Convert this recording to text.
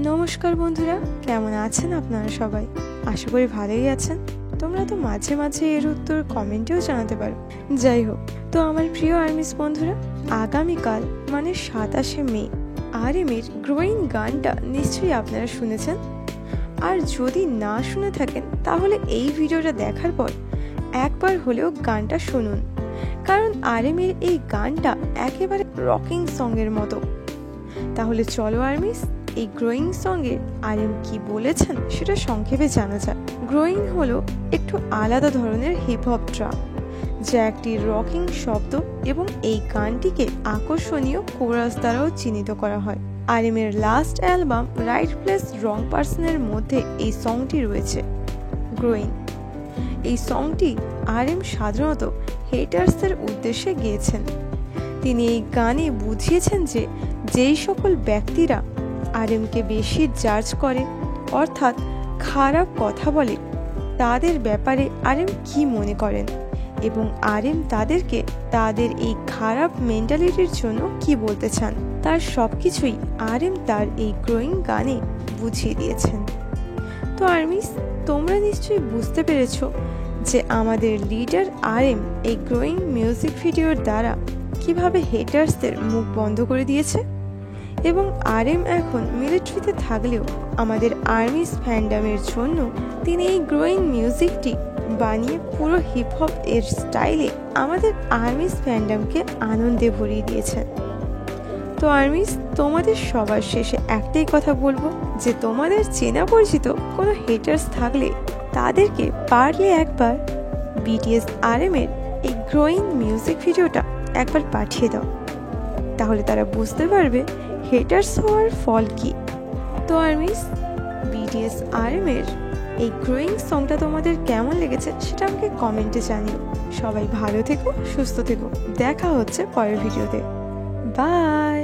নমস্কার বন্ধুরা, কেমন আছেন আপনারা সবাই? আশা করি ভালোই আছেন। তোমরা তো মাঝে মাঝে এর উত্তর কমেন্টেও জানাতে পারো। যাই হোক, তো আমার প্রিয় আর্মিস বন্ধুরা, আগামীকাল মানে 27শে মে RM এর গ্রোয়িং গানটা নিশ্চয়ই আপনারা শুনেছেন। আর যদি না শুনে থাকেন তাহলে এই ভিডিওটা দেখার পর একবার হলেও গানটা শুনুন, কারণ RM এর এই গানটা একেবারে রকিং সঙ্গের মতো। তাহলে চলো আর্মিস, এই গ্রোয়িং সঙ্গে RM কি বলেছেন সেটা সংক্ষেপে জানা যাক। গ্রোয়িং হলো একটু আলাদা ধরনের হিপ হপ ট্র্যাক, যা একটি রকিং শব্দ এবং এই গানটিকে আকর্ষণীয় কোরাস দ্বারাও চিহ্নিত করা হয়। RM এর লাস্ট অ্যালবাম রাইট প্লেস রং পার্সনের মধ্যে এই সংটি রয়েছে, গ্রোয়িং। এই সংটি RM সাধারণত হেটার্সদের উদ্দেশ্যে গেয়েছেন। তিনি এই গানে বুঝিয়েছেন যে যেই সকল ব্যক্তিরা RMকে বেশি জাজ করে, অর্থাৎ খারাপ কথা বলে, তাদের ব্যাপারে RM কি মনে করেন এবং RM তাদেরকে তাদের এই খারাপ মেন্টালিটির জন্য কি বলতে চান, তার সবকিছুই RM তার এই গ্রোয়িং গানে বুঝিয়ে দিয়েছেন। তো আর্মিস, তোমরা নিশ্চয়ই বুঝতে পেরেছো যে আমাদের লিডার RM এই গ্রোয়িং মিউজিক ভিডিওর দ্বারা কিভাবে হেটার্সদের মুখ বন্ধ করে দিয়েছে। এবং RM এখন মিলিটারিতে থাকলেও আমাদের আর্মিস ফ্যান্ডামের জন্য তিনি এই গ্রোয়িং মিউজিকটি বানিয়ে পুরো হিপ হপ এর স্টাইলে আমাদের আর্মিস ফ্যান্ডামকে আনন্দে ভরিয়ে দিয়েছেন। তো আর্মিস, তোমাদের সবার শেষে একটাই কথা বলবো যে তোমাদের চেনা পরিচিত কোনো হেটার্স থাকলে তাদেরকে পারলে একবার BTS RM এর এই গ্রোয়িং মিউজিক ভিডিওটা একবার পাঠিয়ে দাও, তাহলে তারা বুঝতে পারবে হেটার্স হওয়ার ফল কি। তো আর্মিস, BTS RM এর এই গ্রোয়িং সংটা তোমাদের কেমন লেগেছে সেটা আমাকে কমেন্টে জানিও। সবাই ভালো থেকো, সুস্থ থেকো। দেখা হচ্ছে পরের ভিডিওতে। বাই।